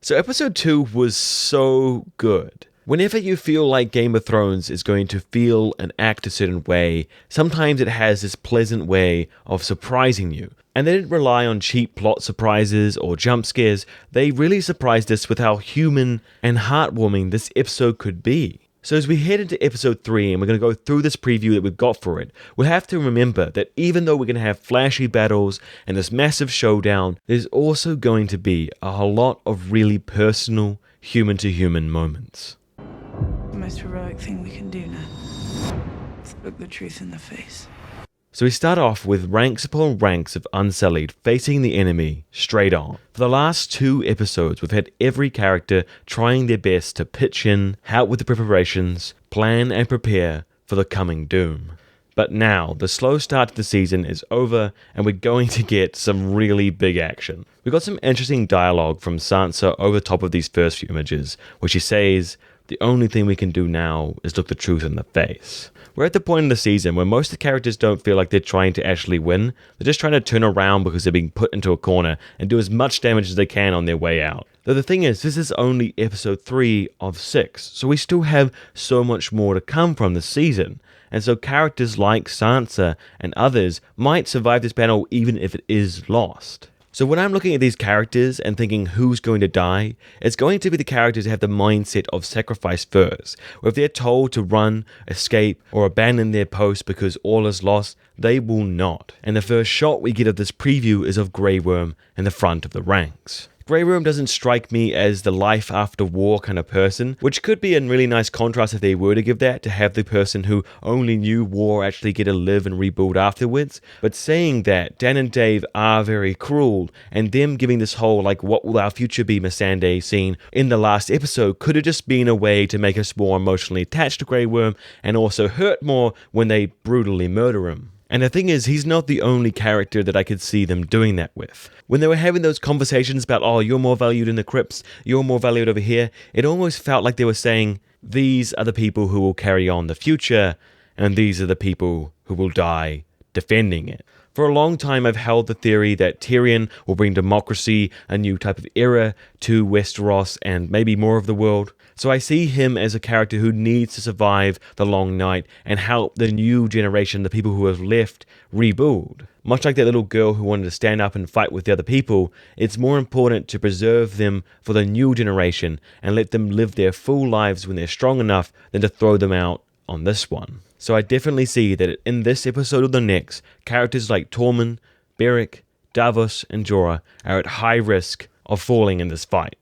So episode 2 was so good. Whenever you feel like Game of Thrones is going to feel and act a certain way, sometimes it has this pleasant way of surprising you. And they didn't rely on cheap plot surprises or jump scares. They really surprised us with how human and heartwarming this episode could be. So as we head into episode 3 and we're going to go through this preview that we've got for it, we have to remember that even though we're going to have flashy battles and this massive showdown, there's also going to be a lot of really personal, human-to-human moments. The most heroic thing we can do now is look the truth in the face. So we start off with ranks upon ranks of Unsullied facing the enemy straight on. For the last 2 episodes, we've had every character trying their best to pitch in, help with the preparations, plan and prepare for the coming doom. But now, the slow start to the season is over and we're going to get some really big action. We've got some interesting dialogue from Sansa over the top of these first few images, where she says, "The only thing we can do now is look the truth in the face." We're at the point in the season where most of the characters don't feel like they're trying to actually win. They're just trying to turn around because they're being put into a corner and do as much damage as they can on their way out. Though the thing is, this is only episode 3 of 6, so we still have so much more to come from this season. And so characters like Sansa and others might survive this battle even if it is lost. So when I'm looking at these characters and thinking who's going to die, it's going to be the characters who have the mindset of sacrifice first. Or if they're told to run, escape, or abandon their post because all is lost, they will not. And the first shot we get of this preview is of Grey Worm in the front of the ranks. Grey Worm doesn't strike me as the life after war kind of person, which could be a really nice contrast if they were to give that, to have the person who only knew war actually get to live and rebuild afterwards. But saying that, Dan and Dave are very cruel, and them giving this whole like what will our future be Missandei scene in the last episode could have just been a way to make us more emotionally attached to Grey Worm and also hurt more when they brutally murder him. And the thing is, he's not the only character that I could see them doing that with. When they were having those conversations about, oh, you're more valued in the crypts, you're more valued over here, it almost felt like they were saying, these are the people who will carry on the future, and these are the people who will die defending it. For a long time, I've held the theory that Tyrion will bring democracy, a new type of era, to Westeros and maybe more of the world. So I see him as a character who needs to survive the long night and help the new generation, the people who have left, rebuild. Much like that little girl who wanted to stand up and fight with the other people, it's more important to preserve them for the new generation and let them live their full lives when they're strong enough than to throw them out on this one. So I definitely see that in this episode or the next, characters like Tormund, Beric, Davos, and Jorah are at high risk of falling in this fight.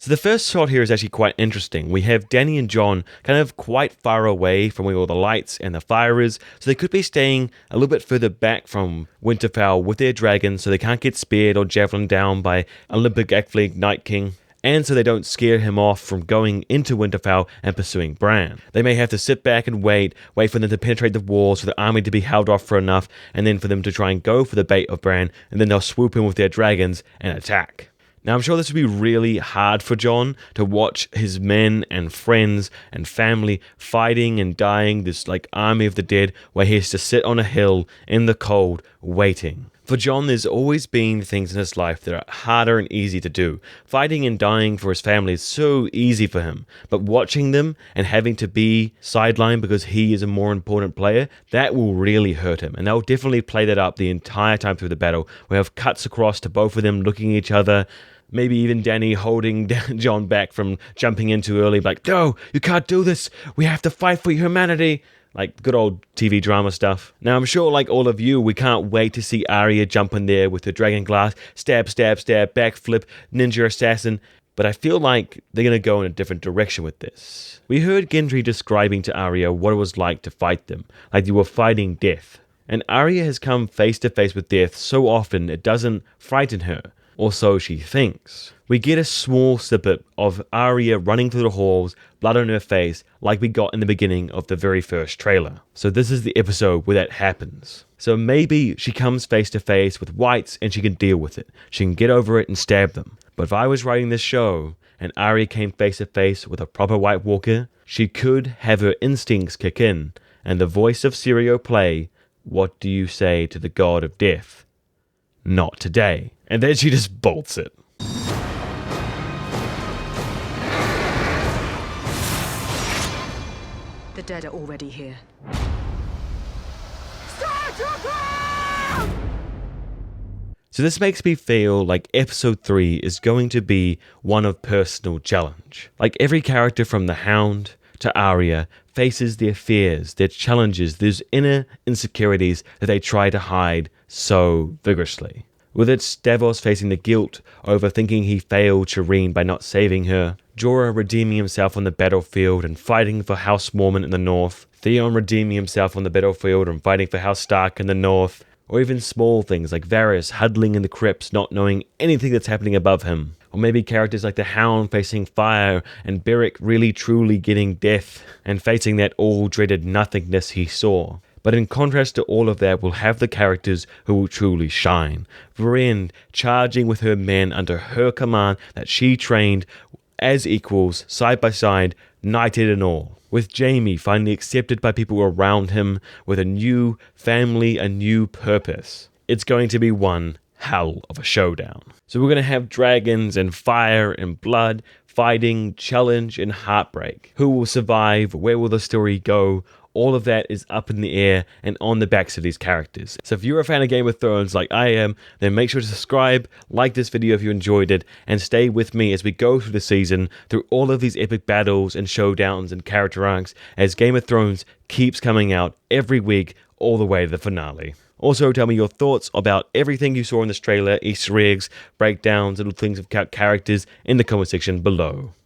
So the first shot here is actually quite interesting. We have Dany and Jon kind of quite far away from where all the lights and the fire is, so they could be staying a little bit further back from Winterfell with their dragons so they can't get speared or javelined down by Olympic athlete Night King, and so they don't scare him off from going into Winterfell and pursuing Bran. They may have to sit back and wait for them to penetrate the walls, for the army to be held off for enough, and then for them to try and go for the bait of Bran, and then they'll swoop in with their dragons and attack. Now, I'm sure this would be really hard for Jon to watch his men and friends and family fighting and dying, this like army of the dead, where he has to sit on a hill in the cold waiting. For Jon, there's always been things in his life that are harder and easy to do. Fighting and dying for his family is so easy for him, but watching them and having to be sidelined because he is a more important player, that will really hurt him. And they'll definitely play that up the entire time through the battle. We have cuts across to both of them looking at each other, maybe even Dany holding Jon back from jumping in too early, like, no, you can't do this, we have to fight for humanity. Like good old TV drama stuff. Now I'm sure like all of you, we can't wait to see Arya jump in there with her dragon glass, stab, stab, stab, backflip, ninja assassin. But I feel like they're going to go in a different direction with this. We heard Gendry describing to Arya what it was like to fight them, like they were fighting death. And Arya has come face to face with death so often it doesn't frighten her, or so she thinks. We get a small snippet of Arya running through the halls, blood on her face, like we got in the beginning of the very first trailer. So this is the episode where that happens. So maybe she comes face to face with whites and she can deal with it. She can get over it and stab them. But if I was writing this show and Arya came face to face with a proper White Walker, she could have her instincts kick in and the voice of Sirio play, "What do you say to the god of death? Not today." And then she just bolts it. The dead are already here. So this makes me feel like episode 3 is going to be one of personal challenge. Like every character from the Hound to Arya faces their fears, their challenges, those inner insecurities that they try to hide so vigorously. With its Davos facing the guilt over thinking he failed Shireen by not saving her, Jorah redeeming himself on the battlefield and fighting for House Mormont in the north, Theon redeeming himself on the battlefield and fighting for House Stark in the north, or even small things like Varys huddling in the crypts not knowing anything that's happening above him, or maybe characters like the Hound facing fire and Beric really truly getting death and facing that all-dreaded nothingness he saw. But in contrast to all of that, we'll have the characters who will truly shine. Brienne charging with her men under her command that she trained as equals, side by side, knighted and all. With Jaime finally accepted by people around him with a new family, a new purpose. It's going to be one hell of a showdown. So we're going to have dragons and fire and blood, fighting, challenge and heartbreak. Who will survive? Where will the story go? All of that is up in the air and on the backs of these characters. So if you're a fan of Game of Thrones like I am, then make sure to subscribe, like this video if you enjoyed it, and stay with me as we go through the season, through all of these epic battles and showdowns and character arcs, as Game of Thrones keeps coming out every week all the way to the finale. Also, tell me your thoughts about everything you saw in this trailer, Easter eggs, breakdowns, little things of characters in the comment section below.